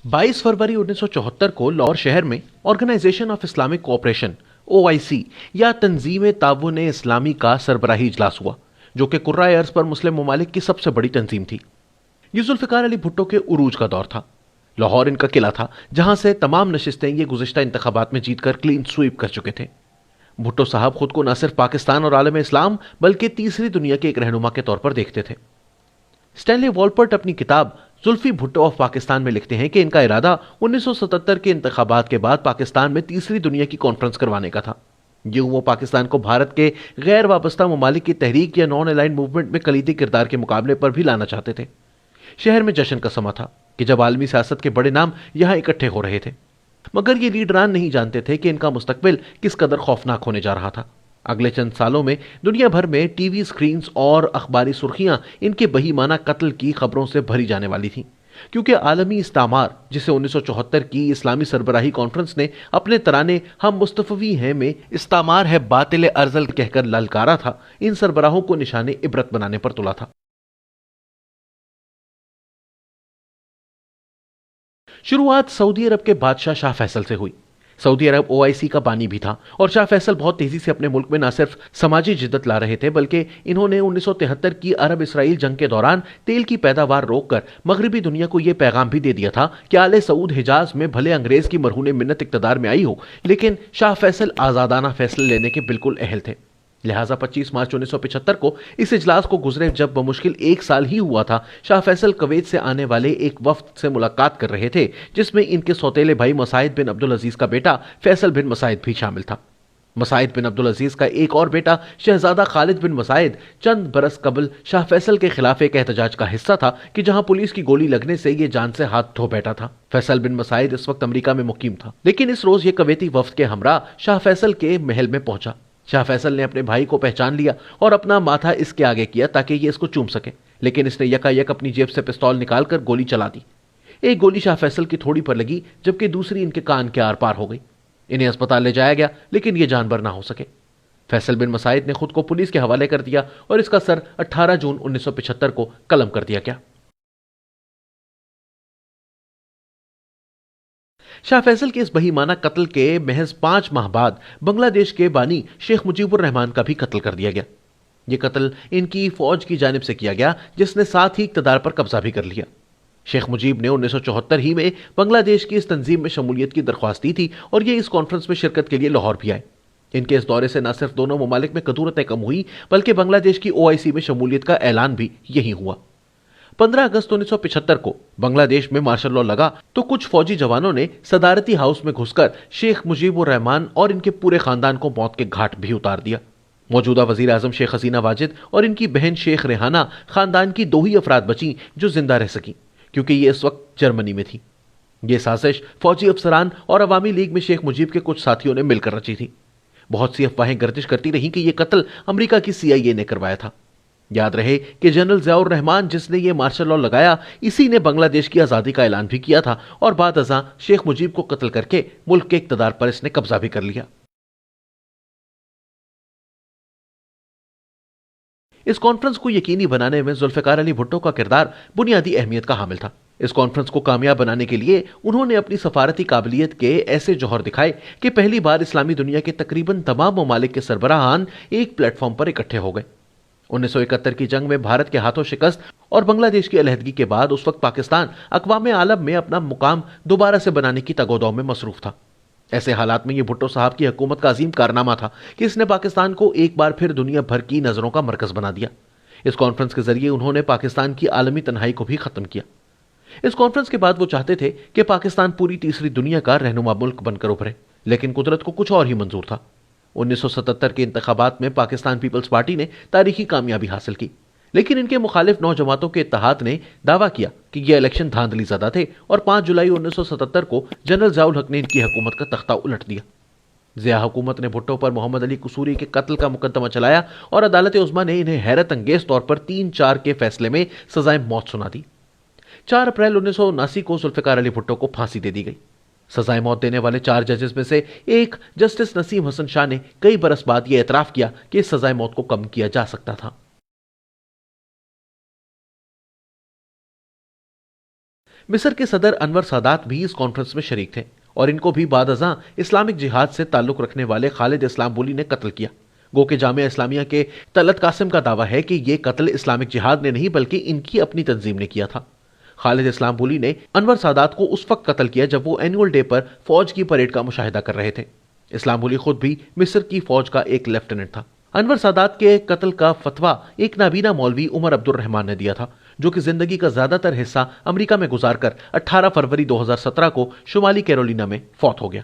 22 फरवरी 1974 को लाहौर शहर में organisation of Islamic cooperation OIC या तंजीम ताउन इस्लामी का सरबराही इजलास हुआ, जो कि कुर्राए अर्ज पर मुस्लिम ममालिक की सबसे बड़ी तंजीम थी। ये जुल्फिकार अली भुट्टो के उरूज का दौर था। लाहौर इनका किला था, जहां से तमाम नशिस्तें ये गुज़िश्ता इंतखाबात में जीतकर क्लीन स्वीप कर चुके थे। भुट्टो साहब खुद को न सिर्फ पाकिस्तान और आलम इस्लाम बल्कि तीसरी दुनिया के एक रहनुमा के तौर पर देखते थे। स्टैनली वॉलपर्ट अपनी किताब जुल्फी भुट्टो ऑफ पाकिस्तान में लिखते हैं कि इनका इरादा 1977 के इंतखाबात के बाद पाकिस्तान में तीसरी दुनिया की कॉन्फ्रेंस करवाने का था। यूं वो पाकिस्तान को भारत के गैर वाबस्ता ममालिक की तहरीक या नॉन अलाइंड मूवमेंट में कलीदी किरदार के मुकाबले पर भी लाना चाहते थे। शहर में जश्न का समा था कि जब आलमी सियासत के बड़े नाम यहां इकट्ठे हो रहे थे, मगर ये लीडरान नहीं जानते थे कि इनका मुस्तकबिल किस कदर खौफनाक होने जा रहा था। अगले चंद सालों में दुनिया भर में टीवी स्क्रीन्स और अखबारी सुर्खियां इनके बहीमाना कत्ल की खबरों से भरी जाने वाली थीं, क्योंकि आलमी इस्तामार, जिसे 1974 की इस्लामी सरबराही कॉन्फ्रेंस ने अपने तराने हम मुस्तफवी हैं में इस्तामार है बातिल अर्जल कहकर ललकारा था, इन सरबराहों को निशाने इबरत बनाने पर तुला था। शुरुआत सऊदी अरब के बादशाह शाह फैसल से हुई। सऊदी अरब OIC का बानी भी था और शाह फैसल बहुत तेजी से अपने मुल्क में न सिर्फ समाजी जिद्दत ला रहे थे, बल्कि इन्होंने 1973 की अरब इसराइल जंग के दौरान तेल की पैदावार रोककर मगरबी दुनिया को यह पैगाम भी दे दिया था कि आले सऊद हिजाज में भले अंग्रेज की मरहून मिन्नत इक्तदार में आई हो, लेकिन शाह फैसल आजादाना फैसले लेने के बिल्कुल अहल थे। लिहाजा 25 मार्च 1975 को इस इजलास को गुजरे जब बमुश्किल एक साल ही हुआ था, शाह फैसल कुवैत से आने वाले एक वफ्द से मुलाकात कर रहे थे, जिसमें इनके सौतेले भाई मसाइद बिन अब्दुल अजीज का बेटा फैसल बिन मसाइद भी शामिल था। मसाइद बिन अब्दुल अजीज का एक और बेटा शहजादा खालिद बिन मसाइद चंद बरस कबल शाह फैसल के खिलाफ एक एहतजाज का हिस्सा था कि जहां पुलिस की गोली लगने से यह जान से हाथ धो बैठा था। फैसल बिन मसाइद इस वक्त अमेरिका में मुकीम था, लेकिन इस रोज यह कुवैती वफ्द के हमरा शाह फैसल के महल में पहुंचा। शाह फैसल ने अपने भाई को पहचान लिया और अपना माथा इसके आगे किया ताकि ये इसको चूम सके, लेकिन इसने यकायक अपनी जेब से पिस्तौल निकालकर गोली चला दी। एक गोली शाह फैसल की थोड़ी पर लगी, जबकि दूसरी इनके कान के आर पार हो गई। इन्हें अस्पताल ले जाया गया, लेकिन ये जानबर ना हो सके। फैसल बिन मसाइद ने खुद को पुलिस के हवाले कर दिया और इसका सर 18 जून 1975 को कलम कर दिया गया। शाह फैसल के इस बहीमाना कत्ल के महज 5 माह बाद बांग्लादेश के बानी शेख मुजीबुर रहमान का भी कत्ल कर दिया गया। यह कत्ल इनकी फौज की जानिब से किया गया, जिसने साथ ही इक्तदार पर कब्जा भी कर लिया। शेख मुजीब ने 1974 ही में बांग्लादेश की इस तंजीम में शमूलियत की दरख्वास्त दी थी और ये इस कॉन्फ्रेंस में शिरकत के लिए लाहौर भी आए। इनके इस दौरे से न सिर्फ दोनों ममालिक में कदूरतें कम हुई, बल्कि बांग्लादेश की OIC में शमूलियत का ऐलान भी यही हुआ। 15 अगस्त 1975 को बांग्लादेश में मार्शल लॉ लगा तो कुछ फौजी जवानों ने सदारती हाउस में घुसकर शेख मुजीबुर रहमान और इनके पूरे खानदान को मौत के घाट भी उतार दिया। मौजूदा वजीर आजम शेख हसीना वाजिद और इनकी बहन शेख रेहाना खानदान की 2 ही अफराद बची जो जिंदा रह सकी, क्योंकि ये इस वक्त जर्मनी में थी। ये साजिश फौजी अफसरान और अवामी लीग में शेख मुजीब के कुछ साथियों ने मिलकर रची थी। बहुत सी अफवाहें गर्दिश करती रहीं कि यह कत्ल अमेरिका की CIA ने करवाया था। याद रहे कि जनरल ज़ियाउर रहमान, जिसने ये मार्शल लॉ लगाया, इसी ने बांग्लादेश की आज़ादी का ऐलान भी किया था और बाद अज़ां शेख मुजीब को कत्ल करके मुल्क के इक़्तिदार पर इसने कब्जा भी कर लिया। इस कॉन्फ्रेंस को यकीनी बनाने में जुल्फिकार अली भुट्टो का किरदार बुनियादी अहमियत का हामिल था। इस कॉन्फ्रेंस को कामयाब बनाने के लिए उन्होंने अपनी सफारती काबिलियत के ऐसे जौहर दिखाए कि पहली बार इस्लामी दुनिया के तकरीबन तमाम ममालिक के सरबराहान एक प्लेटफॉर्म पर इकट्ठे हो गए। 1971 की जंग में भारत के हाथों शिकस्त और बांग्लादेश की अलहदगी के बाद उस वक्त पाकिस्तान अक़वाम आलम में अपना मुकाम दोबारा से बनाने की तगोदौ में मसरूफ था। ऐसे हालात में यह भुट्टो साहब की हुकूमत का अजीम कारनामा था कि इसने पाकिस्तान को एक बार फिर दुनिया भर की नजरों का मरकज बना दिया। इस कॉन्फ्रेंस के जरिए उन्होंने पाकिस्तान की आलमी तन्हाई को भी खत्म किया। इस कॉन्फ्रेंस के बाद वो चाहते थे कि पाकिस्तान पूरी तीसरी दुनिया का रहनुमा मुल्क बनकर उभरे, लेकिन कुदरत को कुछ और ही मंजूर था। 1977 के इंतखाबात में पाकिस्तान पीपल्स पार्टी ने तारीखी कामयाबी हासिल की, लेकिन इनके मुखालिफ 9 जमातों के इत्तेहाद ने दावा किया कि ये इलेक्शन धांधली ज़दा थे और 5 जुलाई 1977 को जनरल ज़ियाउल हक ने इनकी हुकूमत का तख्ता उलट दिया। ज़िया हुकूमत ने भुट्टो पर मोहम्मद अली कुसूरी के कत्ल का मुकदमा चलाया और अदालत उज़्मा ने इन्हें हैरत अंगेज तौर पर 3-4 के फैसले में सजाए मौत सुना दी। 4 अप्रैल 1979 को जुल्फिकार अली भुट्टो को फांसी दे दी गई। सजाए मौत देने वाले 4 जजेस में से एक जस्टिस नसीम हसन शाह ने कई बरस बाद यह एतराफ किया कि इस सजाए मौत को कम किया जा सकता था। مصر کے صدر انور سادات بھی اس کانفرنس میں شریک تھے اور ان کو بھی بعد ازاں اسلامک جہاد سے تعلق رکھنے والے خالد اسلام بولی نے قتل کیا۔ گو کہ جامعہ اسلامیہ کے طلعت قاسم کا دعویٰ ہے کہ یہ قتل اسلامک جہاد نے نہیں بلکہ ان کی اپنی تنظیم نے کیا تھا۔ خالد اسلام بولی نے انور سادات کو اس وقت قتل کیا جب وہ اینول ڈے پر فوج کی پریڈ کا مشاہدہ کر رہے تھے۔ اسلام بولی خود بھی مصر کی فوج کا ایک لیفٹیننٹ تھا۔ انور سادات کے قتل کا فتویٰ ایک نابینا مولوی عمر عبد الرحمان نے دیا تھا، جو کہ زندگی کا زیادہ تر حصہ امریکہ میں گزار کر 18 فروری 2017 کو شمالی کیرولینا میں فوت ہو گیا۔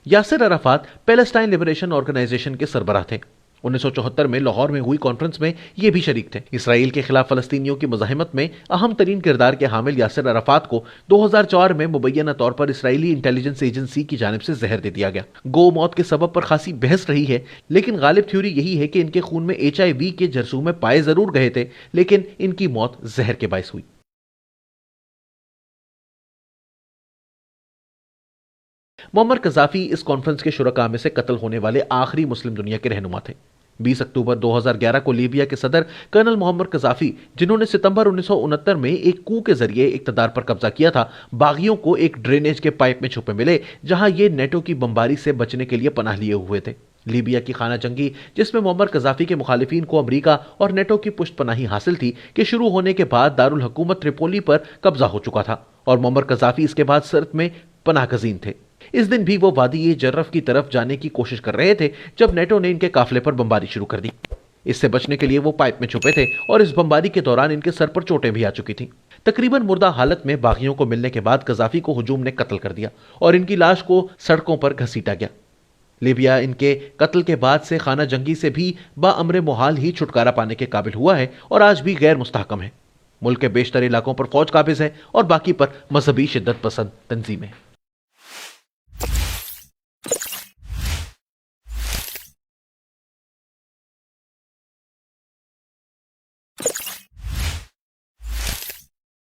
Yasser Arafat Palestine Liberation Organisation کے سربراہ تھے۔ 1974 میں لاہور میں ہوئی کانفرنس میں یہ بھی شریک تھے۔ اسرائیل کے خلاف فلسطینیوں کی مزاحمت میں اہم ترین کردار کے حامل یاسر عرفات کو 2004 میں مبینہ طور پر اسرائیلی انٹیلیجنس ایجنسی کی جانب سے زہر دے دیا گیا۔ گو موت کے سبب پر خاصی بحث رہی ہے، لیکن غالب تھیوری یہی ہے کہ ان کے خون میں HIV کے جرثومے پائے ضرور گئے تھے، لیکن ان کی موت زہر کے باعث ہوئی۔ معمر قذافی اس کانفرنس کے شرکاء میں سے قتل ہونے والے آخری مسلم دنیا کے رہنما تھے۔ 20 اکتوبر 2011 کو لیبیا کے صدر کرنل معمر قذافی، جنہوں نے ستمبر 1969 میں ایک کو کے ذریعے اقتدار پر قبضہ کیا تھا، باغیوں کو ایک ڈرینیج کے پائپ میں چھپے ملے جہاں یہ نیٹو کی بمباری سے بچنے کے لیے پناہ لیے ہوئے تھے۔ لیبیا کی خانہ جنگی، جس میں معمر قذافی کے مخالفین کو امریکہ اور نیٹو کی پشت پناہی حاصل تھی، کے شروع ہونے کے بعد دارالحکومت تریپولی پر قبضہ ہو چکا تھا اور معمر قذافی اس کے بعد سرت میں پناہ گزین تھے۔ اس دن بھی وہ وادی جرف کی طرف جانے کی کوشش کر رہے تھے جب نیٹو نے ان کے قافلے پر بمباری شروع کر دی۔ اس سے بچنے کے لیے وہ پائپ میں چھپے تھے اور اس بمباری کے دوران ان کے سر پر چوٹیں بھی آ چکی تھیں۔ تقریباً مردہ حالت میں باغیوں کو ملنے کے بعد قذافی کو ہجوم نے قتل کر دیا اور ان کی لاش کو سڑکوں پر گھسیٹا گیا۔ لیبیا ان کے قتل کے بعد سے خانہ جنگی سے بھی بامر محال ہی چھٹکارا پانے کے قابل ہوا ہے اور آج بھی غیر مستحکم ہے۔ ملک کے بیشتر علاقوں پر فوج قابض ہے اور باقی پر مذہبی شدت پسند تنظیمیں۔